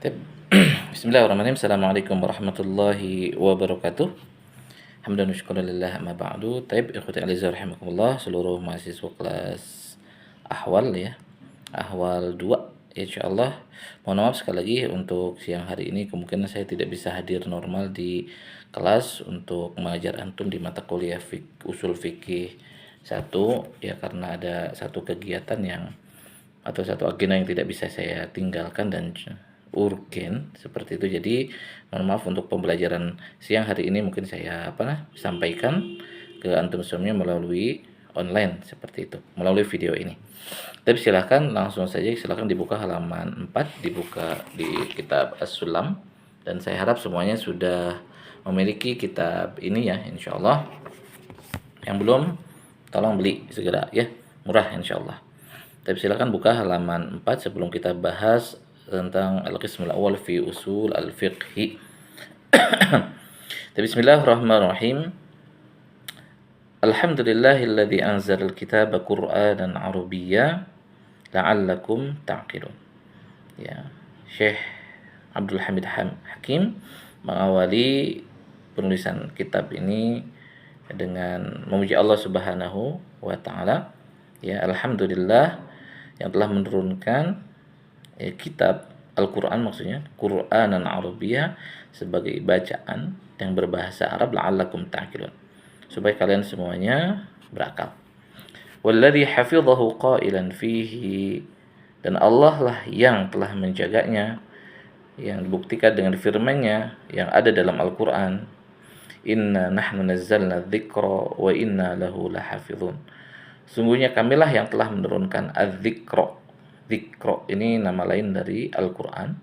Tib. Bismillahirrahmanirrahim. Assalamualaikum warahmatullahi wabarakatuh. Hamdan wa syukran lillah amma ba'du. Taib ikhwati alizah rahimakumullah, seluruh mahasiswa kelas ahwal ya. Ahwal 2 insyaallah. Mohon maaf sekali lagi untuk siang hari ini kemungkinan saya tidak bisa hadir normal di kelas untuk mengajar antum di mata kuliah usul fikih 1 ya, karena ada satu kegiatan yang atau satu agenda yang tidak bisa saya tinggalkan dan urgen seperti itu. Jadi mohon maaf untuk pembelajaran siang hari ini mungkin saya sampaikan ke antum semuanya melalui online seperti itu, melalui video ini. Tapi silahkan langsung saja, silahkan dibuka halaman 4, dibuka di kitab As-Sulam, dan saya harap semuanya sudah memiliki kitab ini ya insyaallah. Yang belum tolong beli segera ya, murah insyaallah. Tapi silakan buka halaman 4 sebelum kita bahas tentang al-qismul awal fi usul al-fiqhi. Bismillahirrahmanirrahim. Alhamdulillahilladzi anzalal kitaba Qur'anan Arabiyya la'allakum ta'qilun. Ya, Syekh Abdul Hamid Hakim mengawali penulisan kitab ini dengan memuji Allah Subhanahu wa taala. Ya, alhamdulillah yang telah menurunkan kitab Al-Qur'an, maksudnya Qur'anan Arabiyya, sebagai bacaan yang berbahasa Arab, la'allakum ta'qilun, supaya kalian semuanya berakal. Walladzi hafizahu qailan fihi, dan Allah lah yang telah menjaganya, yang dibuktikan dengan firman-Nya yang ada dalam Al-Qur'an, inna nahnu nazzalna dzikra wa inna lahu lahafizun. Sungguhnya kamilah yang telah menurunkan az-dzikra. Dzikra ini nama lain dari Al-Qur'an.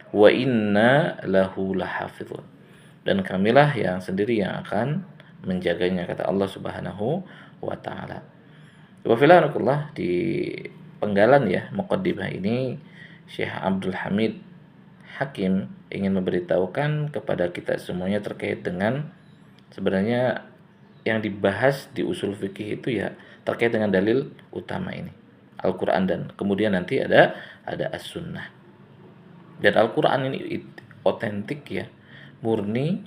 Wa inna lahu lahafizun, dan kamilah yang sendiri yang akan menjaganya, kata Allah Subhanahu wa taala. Wa filakullah, di penggalan ya muqaddimah ini Syekh Abdul Hamid Hakim ingin memberitahukan kepada kita semuanya terkait dengan sebenarnya yang dibahas di usul fikih itu ya terkait dengan dalil utama ini, Al-Qur'an, dan kemudian nanti ada As-Sunnah. Dan Al-Qur'an ini otentik ya, murni,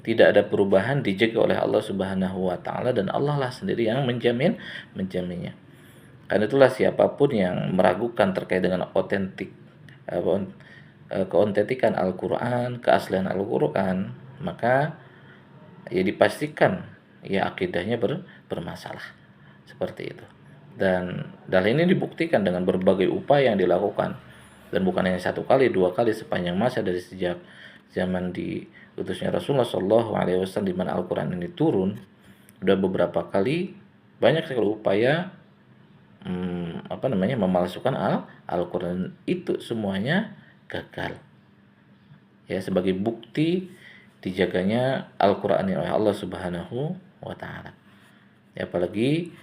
tidak ada perubahan, dijaga oleh Allah Subhanahu wa taala, dan Allah lah sendiri yang menjaminnya. Karena itulah siapapun yang meragukan terkait dengan keotentikan Al-Qur'an, keaslian Al-Qur'an, maka ya dipastikan ya akidahnya bermasalah. Seperti itu. Dan hal ini dibuktikan dengan berbagai upaya yang dilakukan, dan bukan hanya satu kali, dua kali sepanjang masa dari sejak zaman diutusnya Rasulullah SAW, di mana Al-Qur'an ini turun. Sudah beberapa kali, banyak sekali upaya memalsukan Al-Qur'an, itu semuanya gagal. Ya, sebagai bukti dijaganya Al-Qur'an oleh Allah Subhanahu wa taala. Ya, apalagi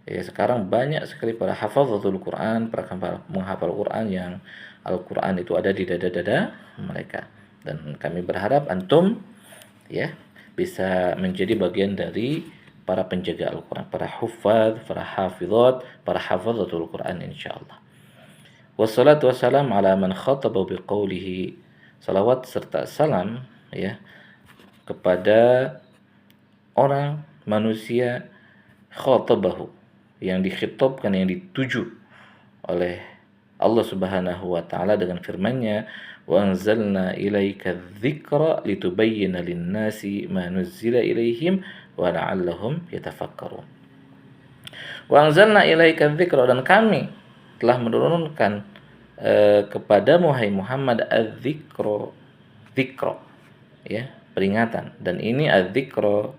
ya sekarang banyak sekali para hafazatul Quran, para menghafal Quran, yang Al-Qur'an itu ada di dada-dada mereka. Dan kami berharap antum ya bisa menjadi bagian dari para penjaga Al-Qur'an, para huffaz, para hafizat, para hafazatul Quran insyaallah. Wassalatu wassalam ala man khataba biqaulihi. Salawat serta salam ya kepada orang, manusia, khatabahu, yang dikhitabkan, yang dituju oleh Allah Subhanahu wa taala dengan firman-Nya, wa anzalna ilaika dzikra litubayyana lin-nasi ma nuzzila ilaihim wa la'allahum yatafakkarun. Wa anzalna ilaika dzikra, dan kami telah menurunkan kepadamu hai Muhammad az-dzikra, dzikra ya, peringatan. Dan ini az-dzikra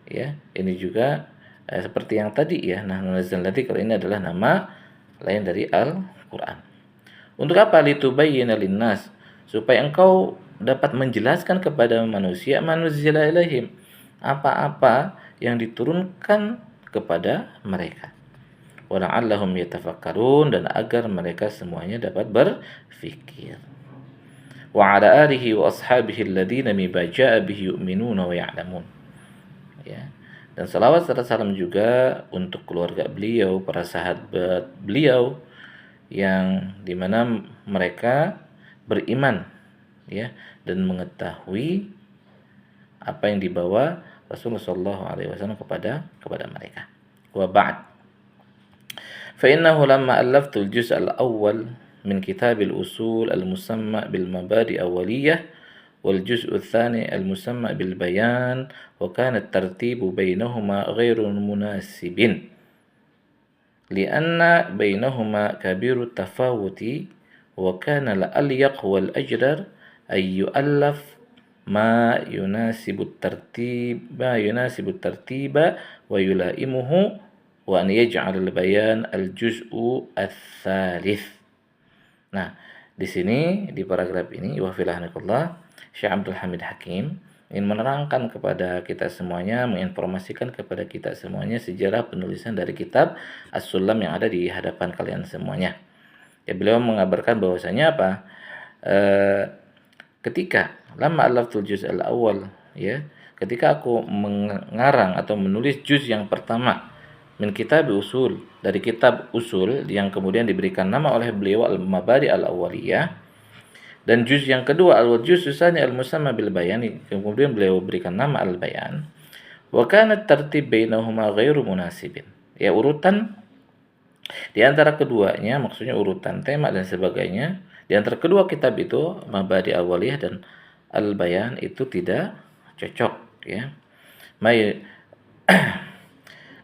ya, ini juga seperti yang tadi ya, nahnu nazzalna dzikra, ini adalah nama lain dari Al-Qur'an. Untuk apa? Litubayyana linnas, supaya engkau dapat menjelaskan kepada manusia manuzzila ilaihim, apa-apa yang diturunkan kepada mereka. Wa la'allahum yatafakkarun, dan agar mereka semuanya dapat berfikir. Wa ala alihi wa ashabihi alladhina mimma jaa'a bihi yu'minuna wa ya'lamun. Ya. Dan salawat serta salam juga untuk keluarga beliau, para sahabat beliau, yang dimana mereka beriman ya dan mengetahui apa yang dibawa Rasulullah sallallahu alaihi wasallam kepada mereka. Wa ba'd. Fa innahu lamma allaftu al-juz' al-awwal min kitab al-usul al-musamma bil mabadi awwaliyah wal juz' ats-tsani al-musamma bil bayan wa kana at-tartib bainahuma ghairu munasibin li'anna bainahuma kabiru tafawuti wa kana al-alyaq wal ajdar ay yu'allaf ma yunasibu tartiba wa yulaimuhu wa an yaj'al al-bayan al-juz'u ats-tsalits. Nah, di sini di paragraf ini wa filahnakallah Syekh Abdul Hamid Hakim ingin menerangkan kepada kita semuanya, menginformasikan kepada kita semuanya sejarah penulisan dari kitab As-Sulam yang ada di hadapan kalian semuanya. Ya, beliau mengabarkan bahwasanya apa? Ketika lama alaftul juz al-awwal ya, ketika aku mengarang atau menulis juz yang pertama min kitab usul, dari kitab usul yang kemudian diberikan nama oleh beliau al-mabadi al-awwaliyah, dan juz yang kedua al-juz tsani al-musamma bil bayan, kemudian beliau berikan nama al-bayan, wa kana tartib bainahuma ghairu munasibin. Ya, urutan di antara keduanya, maksudnya urutan tema dan sebagainya, di antara kedua kitab itu Mabadi Awaliyah dan Al-Bayan itu tidak cocok ya.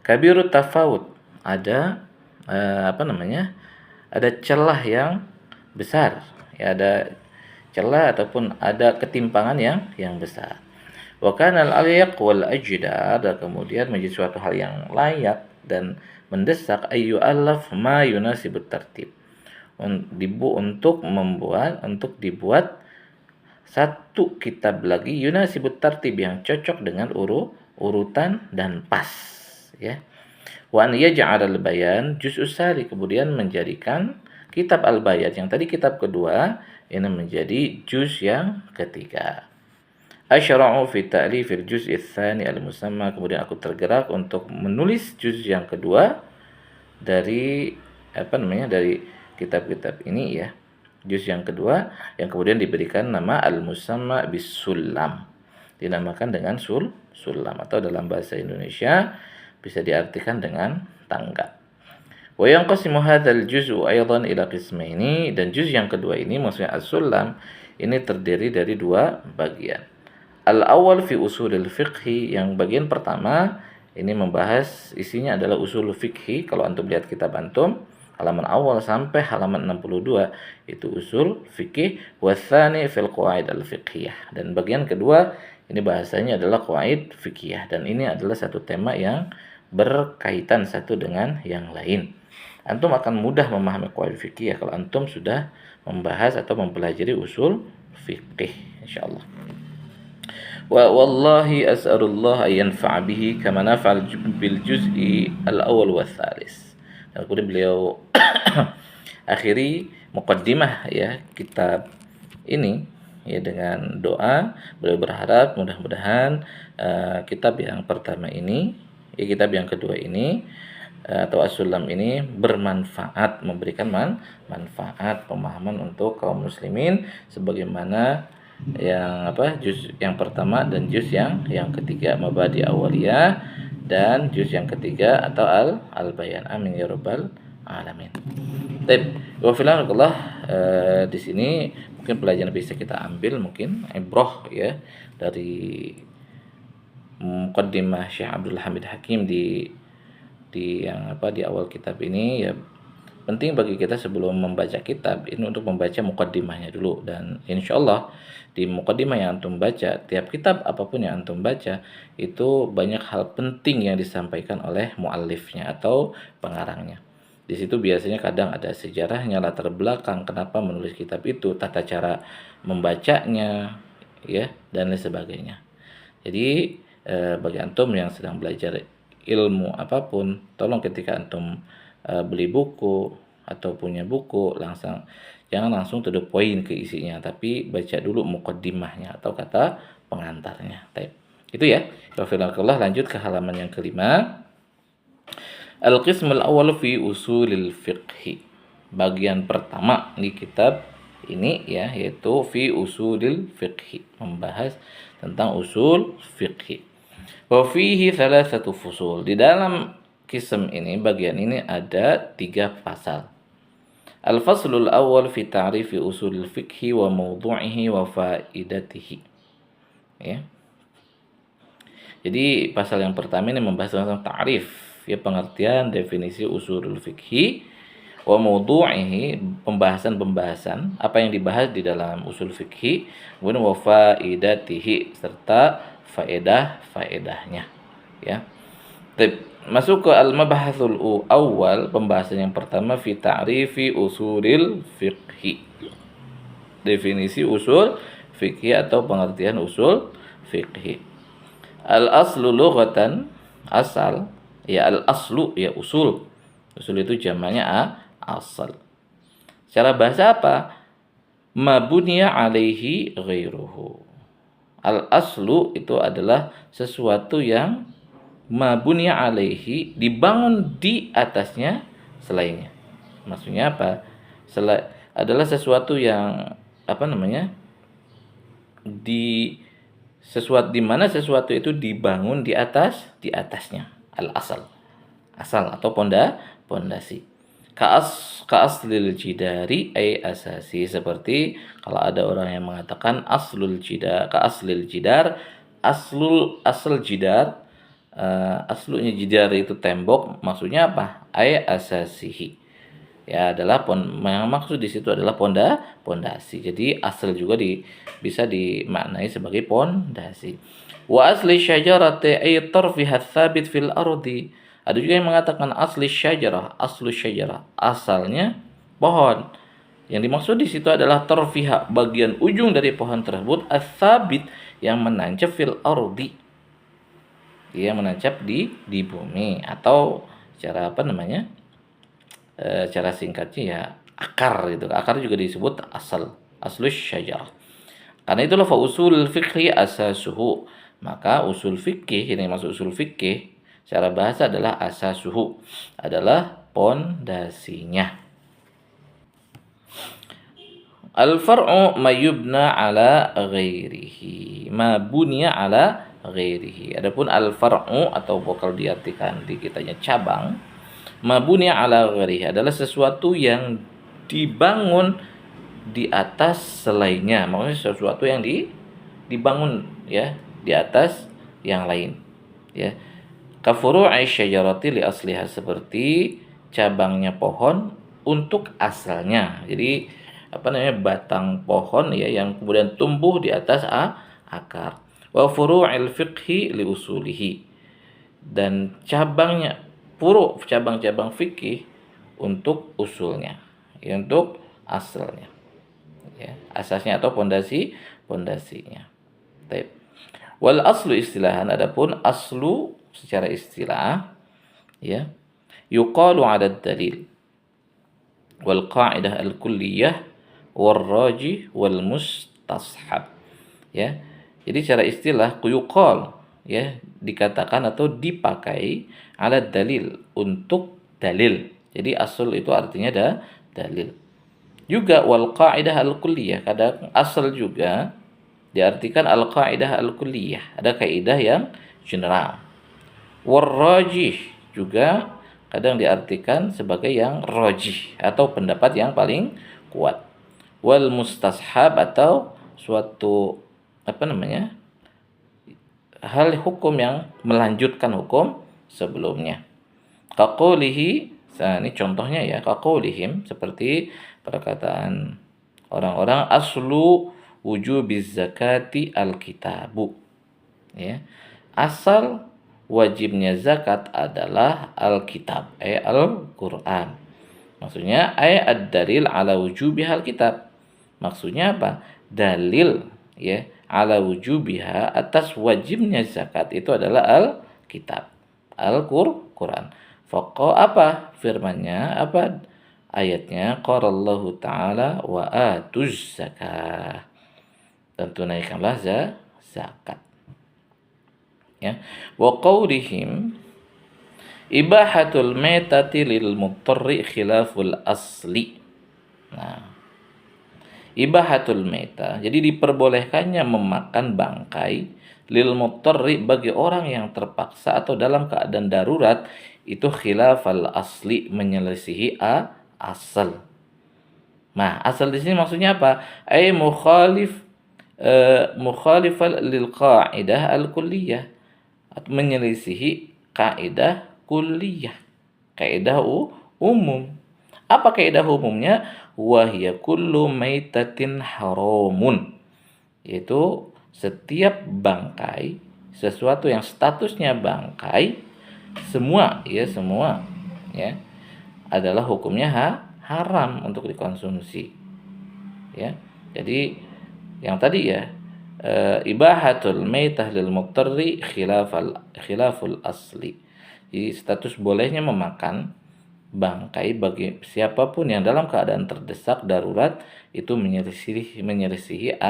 Kabirut tafawut, ada ada celah yang besar ya, ada celah ataupun ada ketimpangan yang besar. Wa kana al-alyaq wal ajdar, dan kemudian menjadi suatu hal yang layak dan mendesak ayu alaf ma yunasibut tartib, untuk dibuat satu kitab lagi yunasibut tartib yang cocok dengan urutan dan pas ya. Wa an yaj'al al-bayan juz'us sali, kemudian menjadikan kitab al-bayan yang tadi kitab kedua ini menjadi juz yang ketiga. Asyra'u fi ta'lifil juz'i tsani al-musamma, kemudian aku tergerak untuk menulis juz yang kedua dari dari kitab-kitab ini ya. Juz yang kedua yang kemudian diberikan nama al-musamma bis-sulam, dinamakan dengan sulam atau dalam bahasa Indonesia bisa diartikan dengan tangga. Wa yanqasimu hadzal juz'u aidan ila qismaini, dan juz yang kedua ini maksudnya as-sulam ini terdiri dari dua bagian. Al-awwal fi usulil fiqhi, yang bagian pertama ini membahas isinya adalah usul fikhi. Kalau antum lihat kitab antum halaman awal sampai halaman 62 itu usul fikih. Watsani fil qawaid al-fiqhiyah, dan bagian kedua ini bahasanya adalah qawaid fikih, dan ini adalah satu tema yang berkaitan satu dengan yang lain. Antum akan mudah memahami qawaid fikih kalau antum sudah membahas atau mempelajari usul fikih insyaallah. Wa wallahi as'alullah ay yanfa'a bihi kama nafa'al bil juz'i al-awwal wa tsalis. Kemudian beliau akhiri muqaddimah ya kitab ini ya dengan doa. Beliau berharap mudah-mudahan kitab yang pertama ini ya, kitab yang kedua ini atau As-Sulam ini bermanfaat, memberikan manfaat pemahaman untuk kaum muslimin sebagaimana yang juz yang pertama dan juz yang ketiga Mabadi Awaliyah dan juz yang ketiga atau al-bayan. Amin ya rabbal alamin. Baik, wa filahullah di sini mungkin pelajaran bisa kita ambil mungkin ibrah ya dari muqaddimah Syekh Abdul Hamid Hakim di awal kitab ini ya. Penting bagi kita sebelum membaca kitab ini untuk membaca muqaddimahnya dulu, dan insyaallah di muqaddimah yang antum baca, tiap kitab apapun yang antum baca itu banyak hal penting yang disampaikan oleh muallifnya atau pengarangnya. Di situ biasanya kadang ada sejarahnya, latar belakang kenapa menulis kitab itu, tata cara membacanya ya dan lain sebagainya. Jadi bagi antum yang sedang belajar ilmu apapun, tolong ketika antum beli buku atau punya buku jangan langsung to the point ke isinya, tapi baca dulu muqaddimahnya atau kata pengantarnya. Itu ya. Wafilakallah, lanjut ke halaman yang kelima. Al-qismul awal fi usulil fiqhi. Bagian pertama di kitab ini ya, yaitu fi usulil fiqhi, membahas tentang usul fiqhi. Wa fihi thalathatu fusul. Di dalam kism ini, bagian ini ada 3 pasal. Al-faslul awal fi ta'rifi usulil fiqhi wa mawdu'ihi wa faidatihi. Ya. Jadi pasal yang pertama ini membahas tentang ta'rif, ya, pengertian definisi usulul fikhi, wa mawdu'ihi, pembahasan-pembahasan apa yang dibahas di dalam usul fikhi, kemudian wa faidatihi, serta faedah-faedahnya, ya. Masuk ke al-mabahasul awal, pembahasan yang pertama fi ta'rifi usulil fikhi. Definisi usul fikhi atau pengertian usul fikhi. Al-aslu lughatan, asal, ya al-aslu, ya usul. Usul itu jamaknya asal. Secara bahasa apa? Ma buniya alaihi ghairuhu. Al-aslu itu adalah sesuatu yang ma buniya alaihi, dibangun di atasnya selainnya. Maksudnya apa? Adalah sesuatu yang di mana sesuatu itu dibangun di atasnya, al-asal, asal atau pondasi. Ka'aslil jidari ay asasi, seperti kalau ada orang yang mengatakan aslul jidar, ka'aslil jidar, asal jidar, aslunya jidar itu tembok, maksudnya apa? Ay asasihi, ya, adalah yang maksud di situ adalah pondasi. Jadi asal juga bisa dimaknai sebagai pondasi. Wa asli syajarati ay tarfiha tsabit fil ardi. Ada juga yang mengatakan asli syajarah, asalnya pohon. Yang dimaksud di situ adalah tarfiha, bagian ujung dari pohon tersebut, ats-tsabit, yang menancap fil ardi. Dia menancap di bumi, atau cara cara singkatnya ya akar gitu. Akar juga disebut aslus syajarah. Karena itulah fa usul fikhi asasuhu. Maka usul fikih, ini masuk usul fikih, secara bahasa adalah asasuhu, adalah pondasinya. Al-far'u ma yubna ala ghairihi, ma bunya ala ghairihi. Adapun al-far'u, atau kalau diartikan di kitanya cabang, mabuni ala ghairihi adalah sesuatu yang dibangun di atas selainnya. Maksudnya sesuatu yang dibangun, ya, di atas yang lain, ya. Ka furu'i syajarati li asliha, seperti cabangnya pohon untuk asalnya. Jadi batang pohon, ya, yang kemudian tumbuh di atas akar. Wa furu'il fiqhi li usulihi, dan cabang-cabang fikih untuk usulnya, ya, untuk asalnya, ya, asasnya atau pondasinya. Baik. Wal aslu istilahan, adapun aslu secara istilah, ya, yuqalu 'ala dalil wal qa'idah al kulliyah wal rajih wal mustashab, ya. Jadi secara istilah yuqal, ya, dikatakan atau dipakai ala dalil, untuk dalil. Jadi asal itu artinya dalil. Juga wal qaidah al kulliyah, kadang asal juga diartikan al qaidah al kulliyah, ada kaidah yang general. War rajih juga kadang diartikan sebagai yang rajih, atau pendapat yang paling kuat. Wal mustashab, atau suatu hal hukum yang melanjutkan hukum sebelumnya. Kaqaulihi, nah ini contohnya ya, kaqaulihim, seperti perkataan orang-orang aslu wujubiz zakati alkitabu, ya. Asal wajibnya zakat adalah alkitab, Al-Qur'an. Maksudnya ad-dalil ala wujubiha alkitab. Maksudnya apa? Dalil, ya, ala wujubiha, atas wajibnya zakat itu adalah al-kitab, Al-Qur'an. Faqa, apa firmannya, apa ayatnya? Qarallahu ta'ala wa atuz zakah, dan tunaikanlah zakat, ya. Wa qaulihim ibahatul maitati lil mutarri khilaful asli. Nah, Ibahatul maitah, jadi diperbolehkannya memakan bangkai lil muttarri bagi orang yang terpaksa atau dalam keadaan darurat, itu khilafal asli, menyelisihi asal. Nah, asal di sini maksudnya apa? Ai mukhalifal lil qaidah al kulliyah, atau menyelisihi kaidah kulliyah, kaidah umum. Apa kaidah umumnya? Wahya kullu maitatin haramun, yaitu setiap bangkai, sesuatu yang statusnya bangkai, semua ya adalah hukumnya haram untuk dikonsumsi, ya. Jadi yang tadi ya, ibahatul maitah lil muttarri khilaful asli. Jadi status bolehnya memakan bangkai bagi siapapun yang dalam keadaan terdesak darurat, itu menyelisihi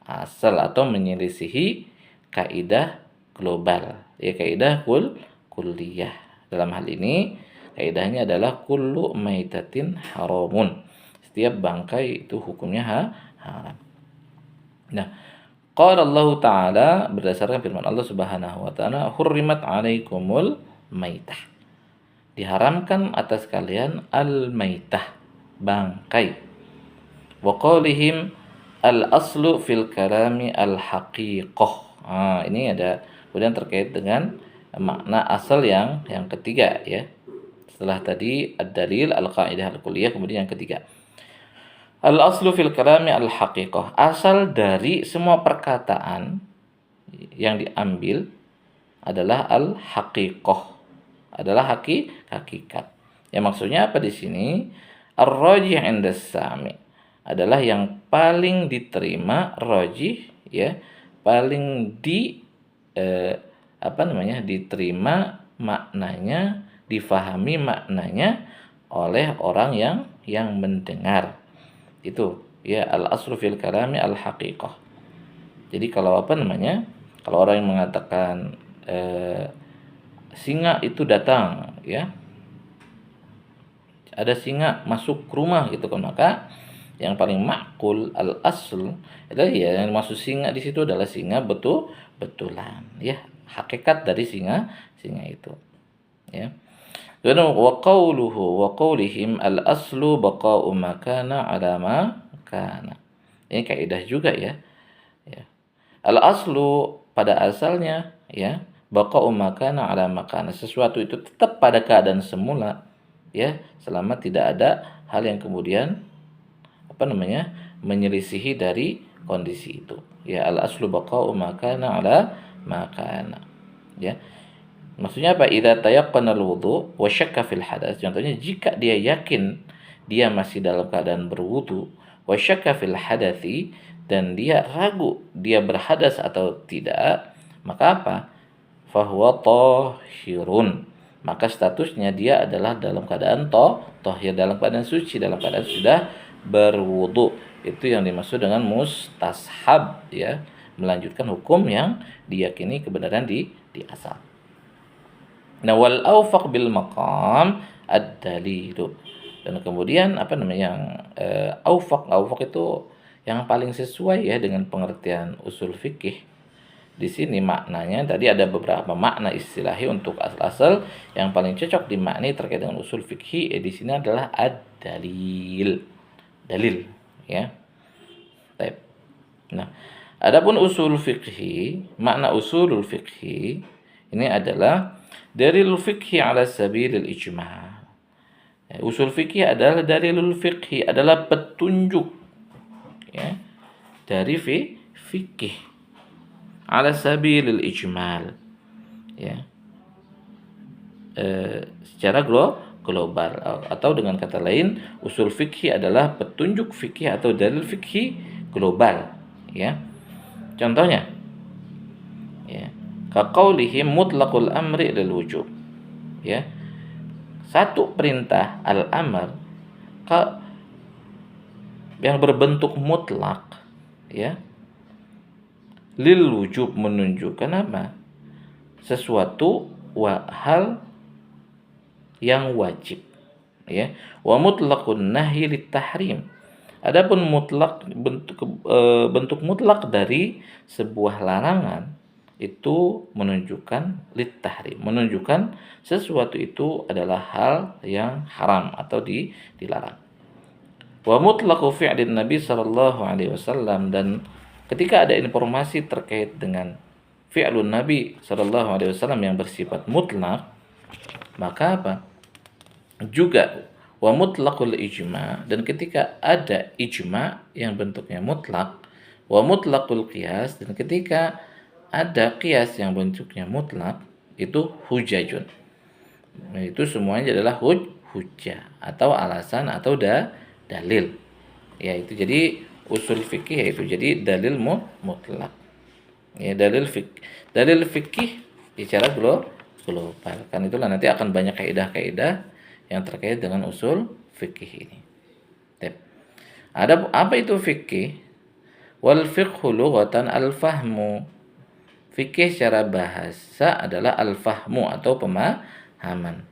asal atau menyelisihi kaidah global, ya kaidah kulliyah. Dalam hal ini kaidahnya adalah kullu maitatin haramun. Setiap bangkai itu hukumnya haram. Nah, qala Allah Ta'ala, berdasarkan firman Allah Subhanahu wa taala, hurrimat 'alaikumul maitah. Diharamkan atas kalian al-maitah, bangkai. Wa qawlihim al-aslu fil kalami al-haqiqah. Ini ada kemudian terkait dengan makna asal yang ketiga ya. Setelah tadi ad-dalil, al-qaidah al-kulliyah, kemudian yang ketiga. Al-aslu fil kalami al-haqiqah. Asal dari semua perkataan yang diambil adalah al-haqiqah, adalah hakikat. Ya, maksudnya apa di sini? Ar-rajih 'inda sami, adalah yang paling diterima, rajih ya, paling diterima maknanya, difahami maknanya oleh orang yang mendengar. Itu ya, al-aslu fil kalami al-haqiqah. Jadi kalau kalau orang yang mengatakan singa itu datang ya, ada singa masuk ke rumah gitu kan, maka yang paling makul al-asl adalah ya, yang masuk singa di situ adalah singa betulan ya, hakikat dari singa itu ya. Dan wa qawlihim al-aslu baqa'u makana ala ma kana. Ini kaidah juga ya. Al-aslu, pada asalnya ya, baqa'u makana ala makana, sesuatu itu tetap pada keadaan semula ya, selama tidak ada hal yang kemudian menyelisihi dari kondisi itu ya. Al-aslu baqa'u makana ala makana ya. Maksudnya apa? Idza tayaqqana al-wudu wa syakka fil hadas. Contohnya jika dia yakin dia masih dalam keadaan berwudu, wa syakka fil hadathi, dan dia ragu dia berhadas atau tidak, maka apa? Fahuwa tahirun, maka statusnya dia adalah dalam keadaan tahir, dalam keadaan suci, dalam keadaan sudah berwudu. Itu yang dimaksud dengan mustashab ya, melanjutkan hukum yang diyakini kebenaran di asal. Nah, wal awfaq bil maqam ad-dalilu. Dan kemudian yang awfaq itu yang paling sesuai ya dengan pengertian usul fikih. Di sini maknanya tadi ada beberapa makna istilahi untuk asal-asal, yang paling cocok dimaknai terkait dengan usul fikih di sini adalah ad-dalil. Dalil ya. Baik. Nah, adapun usul fikih, makna usulul fikih ini adalah dalil fikhi ala sabilil ijma'. Usul fikih adalah dalilul fikhi, adalah petunjuk ya dari fikih ala sabilil ijmal ya, secara global, atau dengan kata lain usul fikih adalah petunjuk fikih atau dalil fikih global ya. Contohnya ya, kaqaulihim mutlaqul amri lil wujub ya, satu perintah al-amr yang berbentuk mutlak ya, lil wujub, menunjukkan apa? Sesuatu hal yang wajib ya. Wa mutlaqun nahyi lit tahrim, Adapun mutlak bentuk mutlak dari sebuah larangan itu menunjukkan tahrim, menunjukkan sesuatu itu adalah hal yang haram atau dilarang. Wa mutlaqu fi'lin Nabi sallallahu alaihi wasallam, dan ketika ada informasi terkait dengan fi'lun Nabi sallallahu alaihi wasallam yang bersifat mutlak, maka apa? Juga wa mutlaqul ijma, dan ketika ada ijma yang bentuknya mutlak, wa mutlaqul qiyas, dan ketika ada qiyas yang bentuknya mutlak, itu hujajun. Nah, itu semuanya adalah hujjah atau alasan atau dalil. Ya, itu jadi usul fikih, yaitu jadi dalil mutlak. Ya, dalil fikih secara global. Kan itulah nanti akan banyak kaidah-kaidah yang terkait dengan usul fikih ini. Ada apa itu fikih? Wal fiqhu lughatan al-fahmu. Fikih secara bahasa adalah al-fahmu atau pemahaman.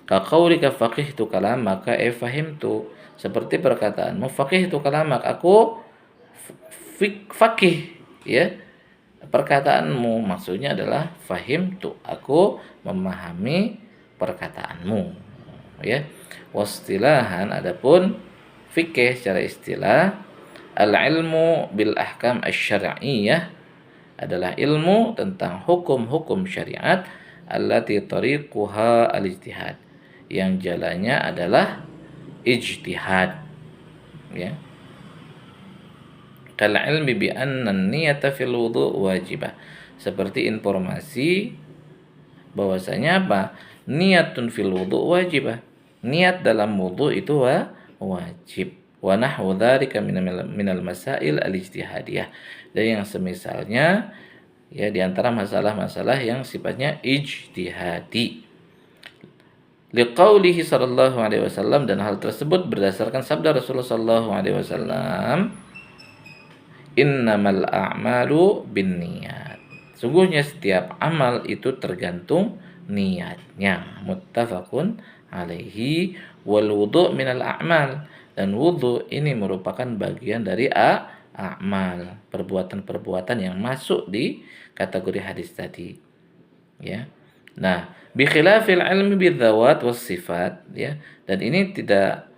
Ka qaulika faqihtu kalamaka fahimtu. Seperti perkataanmu faqihtu kalamak, aku faqih, ya. Perkataanmu maksudnya adalah fahimtu, aku memahami perkataanmu, ya. Wastilahan, adapun fikih secara istilah, al-ilmu bil ahkam asy-syar'iyyah adalah ilmu tentang hukum-hukum syariat, allati tariquha al-ijtihad, yang jalannya adalah ijtihad, ya. Kal ilmi bi anna niyata fil wudu wajibah, seperti informasi bahwasanya apa? Niyatun fil wudu wajibah, niat dalam wudu itu wajib. Wa nahwu dzalika minal masail al-ijtihadiyah, dan yang semisalnya, ya, di antara masalah-masalah yang sifatnya ijtihadi. Liqaulihi sallallahu alaihi wasallam, dan hal tersebut berdasarkan sabda Rasulullah sallallahu alaihi wasallam, innamal a'malu binniyat. Sungguhnya setiap amal itu tergantung niatnya. Muttafaqun alaihi. Wal wudu' minal a'mal, dan wudu ini merupakan bagian dari a'mal, perbuatan-perbuatan yang masuk di kategori hadis tadi, ya. Nah, bi khilafil ilmi bidzawat was sifat, ya, dan ini tidak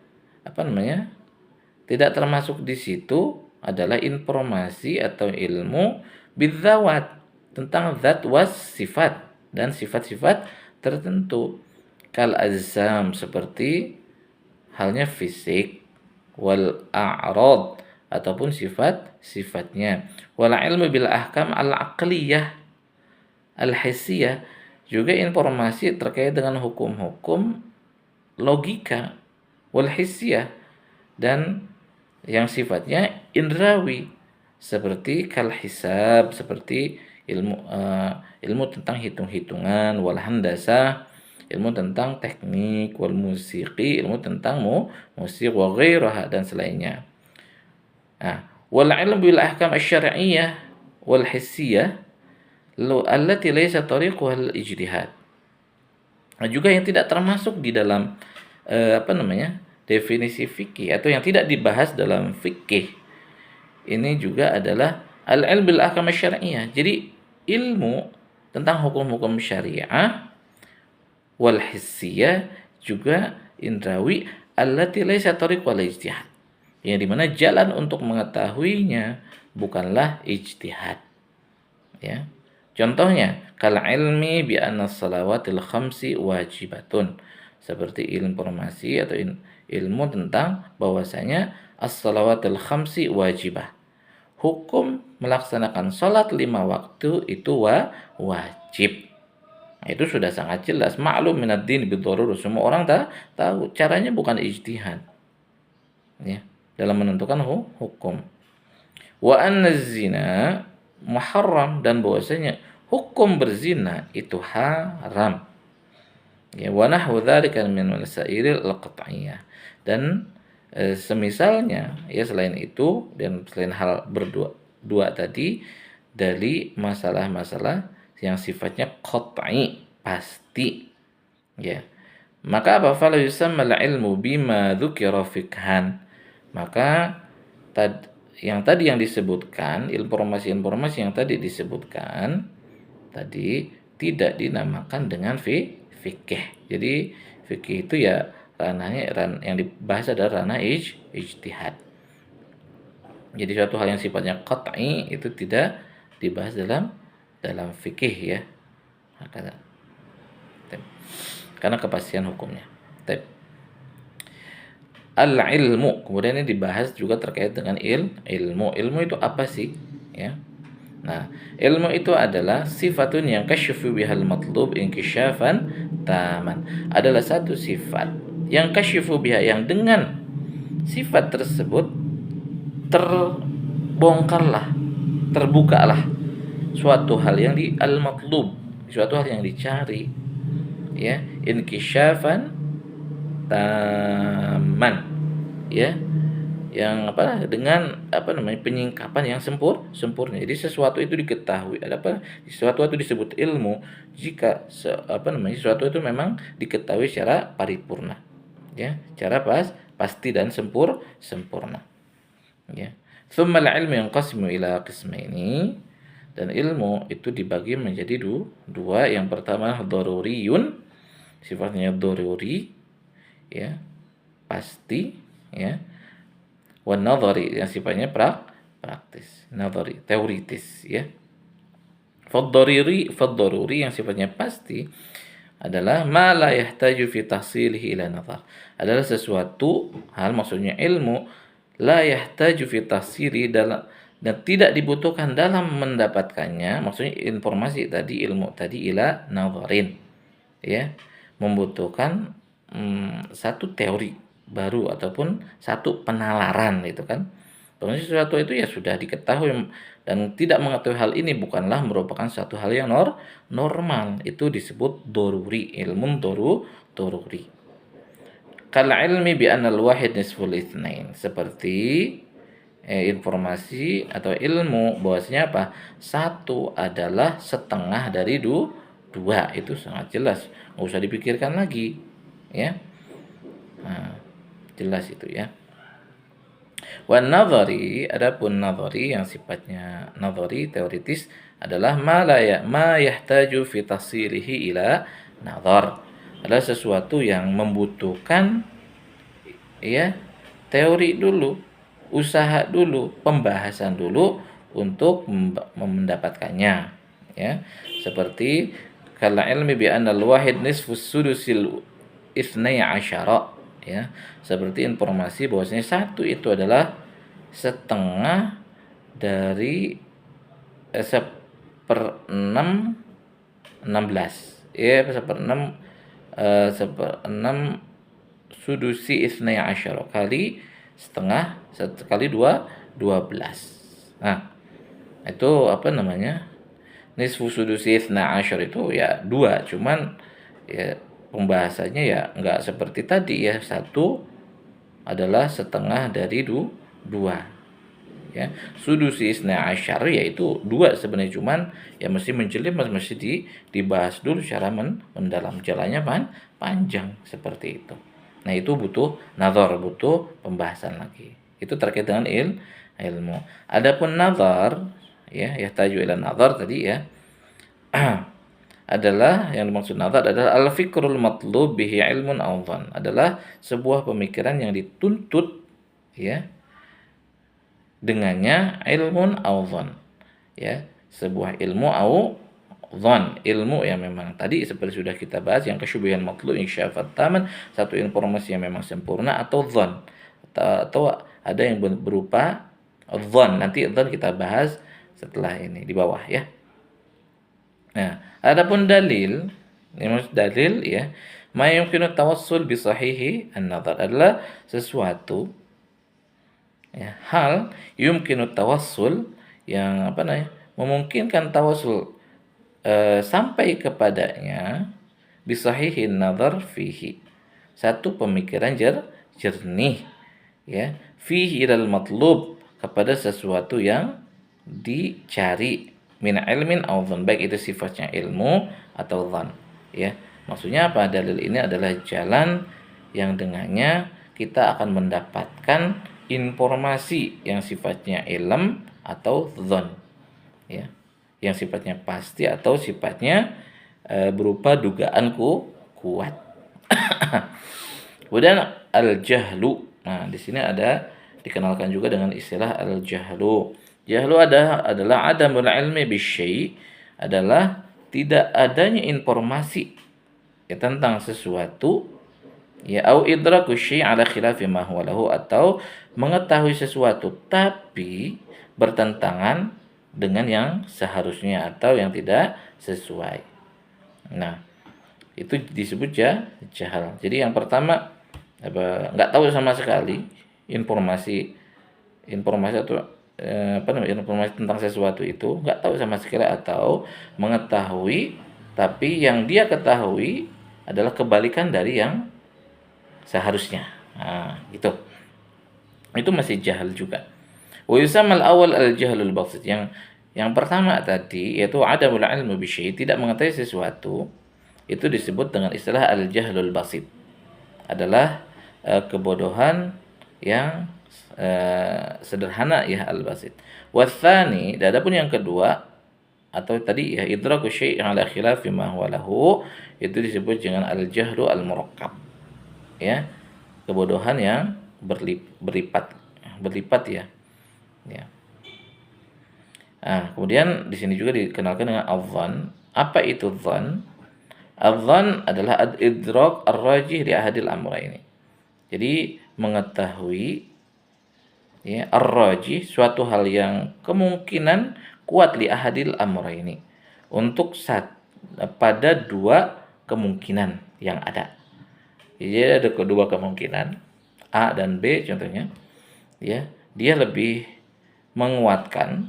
tidak termasuk di situ adalah informasi atau ilmu bidzawat, tentang zat was sifat dan sifat-sifat tertentu. Kal azam, seperti halnya fisik, wal a'rad, ataupun sifat-sifatnya. Wal ilmu bil ahkam al-aqliyah al-hissiyah, juga informasi terkait dengan hukum-hukum logika, wal hissiyah, dan yang sifatnya indrawi, seperti kal hisab, seperti ilmu tentang hitung-hitungan, wal handasah, ilmu tentang teknik, wal musiki, ilmu tentang musik, wa ghairaha, dan selainnya. Nah, wal ilmu bil ahkam asy-syar'iyyah wal hissiyah allati laysa tariquha al-ijtihad. Nah, juga yang tidak termasuk di dalam definisi fikih, atau yang tidak dibahas dalam fikih ini juga adalah al-ilm bil ahkam asy-syar'iyyah. Jadi ilmu tentang hukum-hukum syariah, wal hissiyah, juga indrawi, allati laisa tariq wal ijtihad, yang dimana jalan untuk mengetahuinya bukanlah ijtihad, ya. Contohnya kal ilmi bi anna salawatil khamsi wajibatun, seperti informasi atau ilmu tentang bahwasanya as-salawatil khamsi wajibah, hukum melaksanakan salat 5 waktu itu wajib. Nah, itu sudah sangat jelas, maklum minad din bidharurah, semua orang tahu, caranya bukan ijtihad, ya, dalam menentukan hukum. Wa anna zina muharram, dan bahwasanya hukum berzina itu haram, ya. Wa nahwu dzalika min masailil qat'iyyah, dan semisalnya, ya, selain itu, dan selain hal berdua tadi, dari masalah-masalah yang sifatnya qat'i, pasti, ya. Maka apa? Fala yusamma al-ilmu bima dzukira fikhan, maka yang disebutkan, informasi-informasi yang tadi disebutkan tadi tidak dinamakan dengan fikih. Jadi fikih itu ya ranahnya yang dibahas adalah ranah ijtihad. Jadi suatu hal yang sifatnya qat'i itu tidak dibahas dalam fikih ya. Karena kepastian hukumnya. Al-ilmu, kemudian ini dibahas juga terkait dengan ilmu. Ilmu itu apa sih? Ya. Nah, ilmu itu adalah sifatun yang kasyufu bihal matlub inkisyafan taman. Adalah satu sifat yang kasyufu biha, yang dengan sifat tersebut terbongkarlah, terbukalah suatu hal yang di al-matlub, suatu hal yang dicari. Ya, inkisyafan taman, ya, yang dengan penyingkapan yang sempurna. Jadi sesuatu itu diketahui, sesuatu itu disebut ilmu jika sesuatu itu memang diketahui secara paripurna, ya, secara pasti dan sempurna, ya. Tsumma al-ilmu yanqasimu ila qismaini, dan ilmu itu dibagi menjadi dua. Yang pertama daruriyun, sifatnya daruri, ya, pasti, ya. Wan nadhari, yang sifatnya praktis, nadhari teoritis, ya. Fad-daruri yang sifatnya pasti adalah ma la yahtaju fi tahsilihi ila nadhar, adalah sesuatu hal, maksudnya ilmu, la yahtaju fi tahsili, dan tidak dibutuhkan dalam mendapatkannya, maksudnya informasi tadi, ilmu tadi, ila nadharin, ya, membutuhkan satu teori baru ataupun satu penalaran, itu kan. Pokoknya sesuatu itu ya sudah diketahui, dan tidak mengetahui hal ini bukanlah merupakan satu hal yang normal. Itu disebut doruri, ilmu doruri. Kal ilmi bi anal wahid nisful itsnain, seperti informasi atau ilmu bahwasanya apa? Satu adalah setengah dari dua. Itu sangat jelas, nggak usah dipikirkan lagi, ya. Nah, jelas itu, ya. Wan nadhari, adapun nadhari yang sifatnya nadhari teoritis adalah ma yahtaju fi tahsilihi ila nadhar, adalah sesuatu yang membutuhkan, ya, teori dulu, usaha dulu, pembahasan dulu untuk mendapatkannya, ya. Seperti kala ilmi bi anna al-wahid nisfus sudusil ithnai asyara, ya, seperti informasi bahwasanya satu itu adalah setengah dari 1/6 16, ya, 1/6 sudusi ithnai asyara kali setengah kali 12. Nah, itu nisfu sudusi ithnai asyara itu ya 2, cuman ya pembahasannya ya enggak seperti tadi, ya. Satu adalah setengah dari 2, ya. Sudusi isna asyar yaitu 2 sebenarnya, cuman ya mesti dibahas dulu secara mendalam, jalannya panjang seperti itu. Nah, itu butuh nazar, butuh pembahasan lagi. Itu terkait dengan ilmu. Adapun nazar, ya, yahtaju ila nazar tadi, ya, adalah yang dimaksud nazar adalah al-fikrul matlub bihi ilmun aw dhann, adalah sebuah pemikiran yang dituntut, ya, dengannya ilmun aw dhann, ya, sebuah ilmu aw dhann, ilmu yang memang tadi seperti sudah kita bahas, yang kasyubihan matlub insyafat taman, satu informasi yang memang sempurna, atau dhann, atau ada yang berupa dhann. Nanti dhann kita bahas setelah ini di bawah, ya. Nah, adapun dalil, yang maksud dalil, ya, ma yumkinu tawassul bi sahihi an-nazar, adalah sesuatu, ya, hal yumkinu tawassul, yang memungkinkan tawassul sampai kepadanya bi sahihi an-nazar fihi, satu pemikiran jernih, ya, fihi ilal matlub, kepada sesuatu yang dicari, min ilmin aw dhann, baik itu sifatnya ilmu atau dhann, ya. Maksudnya apa? Dalil ini adalah jalan yang dengannya kita akan mendapatkan informasi yang sifatnya ilm atau dzan, ya, yang sifatnya pasti atau sifatnya berupa dugaanku kuat. Kemudian al-jahlu. Nah, di sini ada dikenalkan juga dengan istilah al-jahlu. Jahlu adalah adamul ilmi bisyai, adalah tidak adanya informasi ya, tentang sesuatu, ya, au idraku syai' ala khilafi ma huwa lahu, atau mengetahui sesuatu tapi bertentangan dengan yang seharusnya atau yang tidak sesuai. Nah, itu disebut jahal. Jadi yang pertama nggak tahu sama sekali informasi atau informasi tentang sesuatu itu, nggak tahu sama sekali, atau mengetahui tapi yang dia ketahui adalah kebalikan dari yang seharusnya. Nah, itu masih jahal juga. Wa yusammal awal al-jahlul basit, yang pertama tadi yaitu adamul ilmu bisyai, tidak mengetahui sesuatu, itu disebut dengan istilah al-jahlul basit, adalah kebodohan yang sederhana, ya, al-basit. Watsani, adapun yang kedua atau tadi ya idraku syai' ala khilafi ma huwa lahu, itu disebut dengan al-jahlu al-murakkab, ya, kebodohan yang berlipat ya. Ya. Nah, kemudian di sini juga dikenalkan dengan adh-dhann. Apa itu dhann? Adh-dhann adalah ad-idrak ar-rajih li ahadil amrayni. Jadi mengetahui, ya, ar-rajih, suatu hal yang kemungkinan kuat li ahadil amrayni, untuk pada dua kemungkinan yang ada. Jadi ada kedua kemungkinan A dan B contohnya, ya, dia lebih menguatkan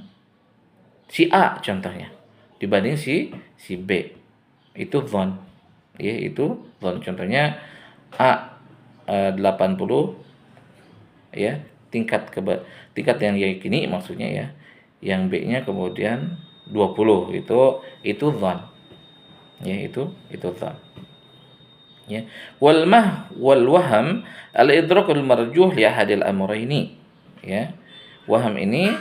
si A contohnya dibanding si B, itu dhann, ya, itu dhann. Contohnya A 80, ya, tingkat yang yakini maksudnya, ya, yang B-nya kemudian 20, itu dhann, ya, itu dhann, ya. Wal waham al-idrakul marjuh li ahadil amrayni, ya. Waham ini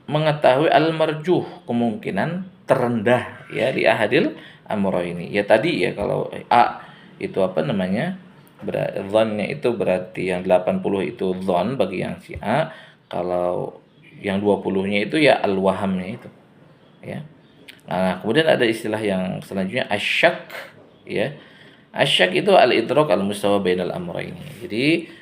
mengetahui al-marjuh, kemungkinan terendah, ya, di ahadil amrayni. Ya tadi, ya, kalau A itu dhannya itu berarti yang 80 itu dhann bagi yang si A, kalau yang 20-nya itu ya al-wahamnya itu, ya. Nah, kemudian ada istilah yang selanjutnya asyak, ya. Asyak itu al-idrak al-mustawa bainal amrayni. Jadi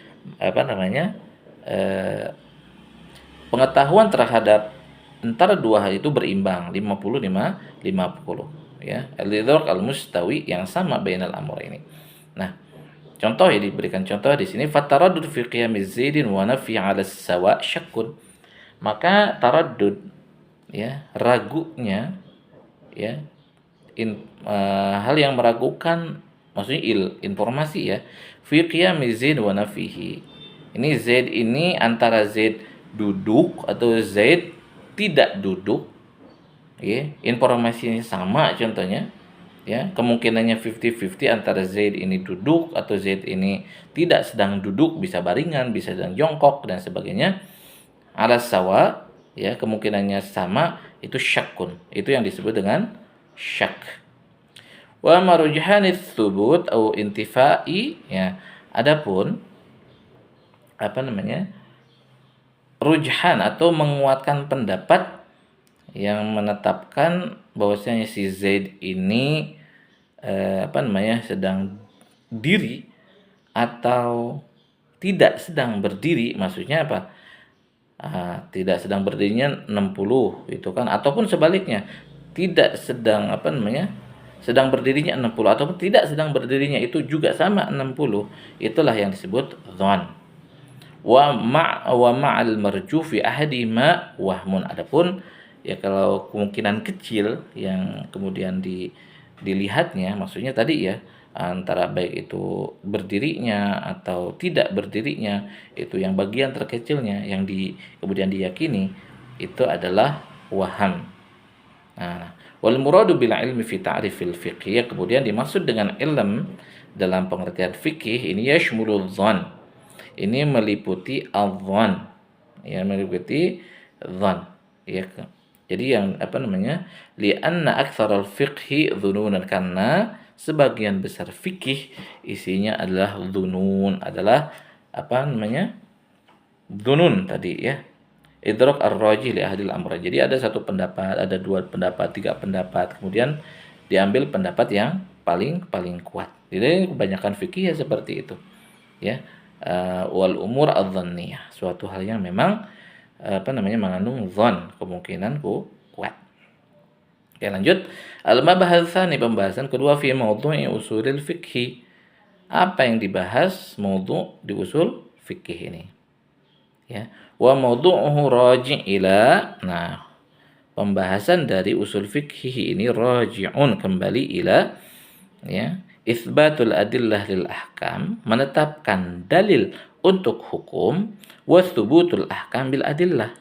pengetahuan terhadap antara dua hal itu berimbang, 50 ya. Al-idrak al-mustawi yang sama bainal amrayni. Nah, contoh, ya, diberikan contoh di sini, fataraddud fi qiyamiz zaidin wa nafi 'ala sawa syakkun. Maka taraddud, ya, ragunya, ya, hal yang meragukan, maksudnya informasi, ya, fi qiyamiz zaid wa nafihi. Ini zaid ini antara zaid duduk atau zaid tidak duduk, ya, informasinya sama contohnya, ya, kemungkinannya 50-50 antara zaid ini duduk atau zaid ini tidak sedang duduk, bisa baringan, bisa sedang jongkok dan sebagainya. Ala sawa, ya, kemungkinannya sama, itu syakkun, itu yang disebut dengan syak. Wa marujhanits thubut atau intifai, ya, adapun rujhan atau menguatkan pendapat yang menetapkan bahwasanya si Zaid ini sedang diri atau tidak sedang berdiri. Maksudnya apa? Tidak sedang berdirinya 60 itu kan, ataupun sebaliknya, tidak sedang sedang berdirinya 60 ataupun tidak sedang berdirinya itu juga sama 60. Itulah yang disebut dhann. Wa ma'al marjuh fi ahadima wahmun. Adapun, ya, kalau kemungkinan kecil yang kemudian dilihatnya, maksudnya tadi, ya, antara baik itu berdirinya atau tidak berdirinya, itu yang bagian terkecilnya yang kemudian diyakini, itu adalah waham. Nah, wal muradu bil ilmi fi ta'rifil fiqh, kemudian dimaksud dengan ilm dalam pengertian fikih ini yashmulu dhann, ini meliputi adzan, ya, meliputi dzan, ya. Jadi yang li'anna aktsaral fiqhi dzununan, karena sebagian besar fikih isinya adalah dzunun, adalah dzunun tadi, ya. Idrak ar-rajih li ahlil amr. Jadi ada satu pendapat, ada dua pendapat, tiga pendapat, kemudian diambil pendapat yang paling kuat. Jadi kebanyakan fikih ya seperti itu, ya. Wal umur adz-dzanniyah, suatu hal yang memang mengandung dzan, kemungkinan kuat. Oke, lanjut. Al-mabahats tsani, pembahasan kedua, fi maudhu'i usulil fikhi. Apa yang dibahas maudhu' di usul fikih ini? Ya. Wa maudhu'uhu raji' ila, nah, pembahasan dari usul fikih ini raji'un, kembali ila, ya, itsbatul adillah lil ahkam, menetapkan dalil untuk hukum, wa thubutul ahkam bil adillah,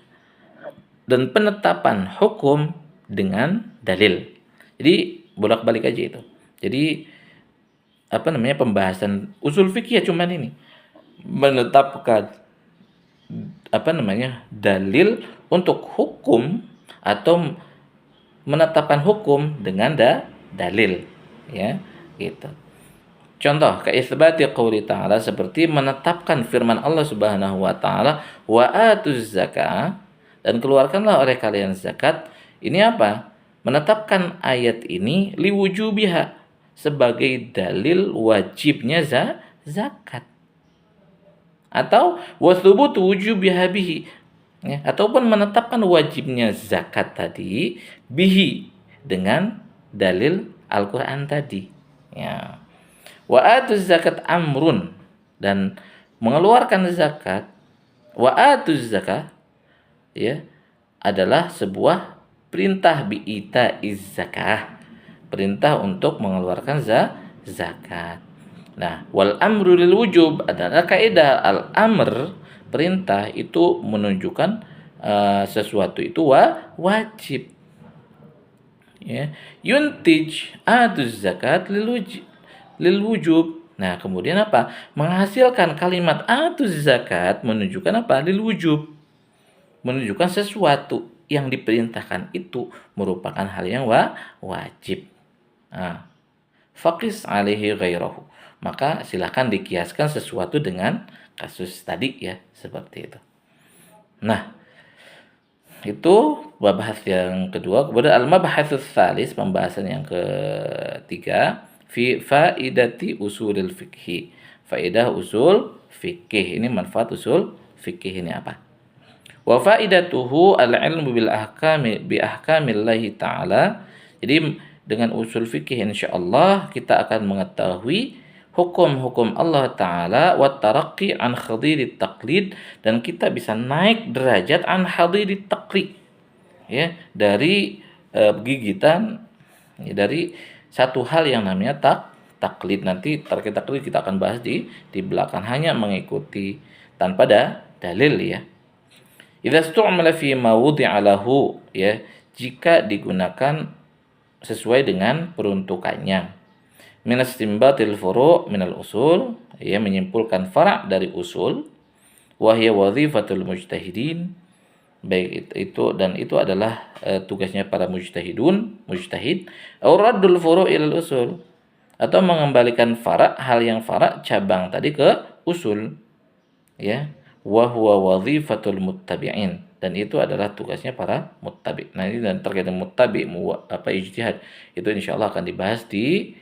dan penetapan hukum dengan dalil. Jadi bolak-balik aja itu. Jadi pembahasan usul fikih ya cuman ini, menetapkan dalil untuk hukum atau menetapkan hukum dengan dalil, ya, gitu. Contoh, kaitsbati qouli ta'ala, seperti menetapkan firman Allah Subhanahu wa taala, wa atuz zakah, dan keluarkanlah oleh kalian zakat. Ini apa? Menetapkan ayat ini liwujubiha, sebagai dalil wajibnya zakat. Atau wasubut wujubiha bihi, ya, ataupun menetapkan wajibnya zakat tadi bihi, dengan dalil Al-Qur'an tadi, ya. Wa atuz zakat amrun, dan mengeluarkan zakat, wa atuz zakah, ya, adalah sebuah perintah, bi'ita zakah, perintah untuk mengeluarkan zakat. Nah, wal amru lil wujub adalah kaidah al-amr, perintah itu menunjukkan sesuatu itu wajib, ya. Yuntij atuz zakat lil wujub. Nah, kemudian apa? Menghasilkan kalimat atuz zakat menunjukkan apa? Lil wujub, menunjukkan sesuatu yang diperintahkan itu merupakan hal yang wajib. Nah, faqis alaihi ghairahu, maka silakan dikiaskan sesuatu dengan kasus tadi, ya, seperti itu. Nah, itu bahas yang kedua. Kemudian al-mabahatsus tsalis, pembahasan yang ketiga, fi faidati usulil fikhi. Faidah usul fikih ini, manfaat usul fikih ini apa? Wa faidatuhu al-ilmu bil ahkami bi ahkamillahi ta'ala. Jadi dengan usul fikih insyaallah kita akan mengetahui hukum-hukum Allah Ta'ala, wa taraqqi an khadirit taqlid, dan kita bisa naik derajat an khadirit taqlid, ya, dari gigitan, ya, dari satu hal yang namanya taklid. Nanti terkait taklid kita akan bahas di belakang, hanya mengikuti tanpa dalil, ya. Idza stu'mila fi ma wudi'a lahu, ya, jika digunakan sesuai dengan peruntukannya. Min istinbatil furu' minal usul, ya, menyimpulkan fara' dari usul. Wa hiya wazifatul mujtahidin, baik itu dan itu adalah tugasnya para mujtahid. Au raddul furu' ilal usul, atau mengembalikan fara', hal yang fara' cabang tadi, ke usul, ya. Wa huwa wazifatul muttabi'in, dan itu adalah tugasnya para muttabi'. Nah, ini dan terkait dengan muttabi' ijtihad, itu insyaallah akan dibahas di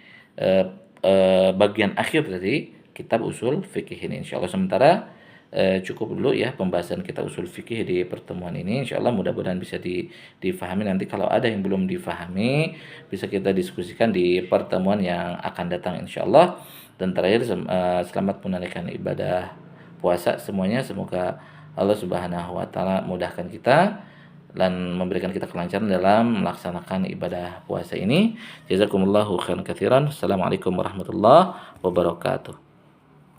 bagian akhir dari kitab usul fikih ini insyaallah. Sementara cukup dulu, ya, pembahasan kitab usul fikih di pertemuan ini. Insyaallah mudah-mudahan bisa difahami. Nanti kalau ada yang belum difahami bisa kita diskusikan di pertemuan yang akan datang insyaallah. Dan terakhir, selamat menunaikan ibadah puasa semuanya. Semoga Allah Subhanahu wa taala mudahkan kita dan memberikan kita kelancaran dalam melaksanakan ibadah puasa ini. Jazakumullahu khairan katsiran. Assalamualaikum warahmatullahi wabarakatuh.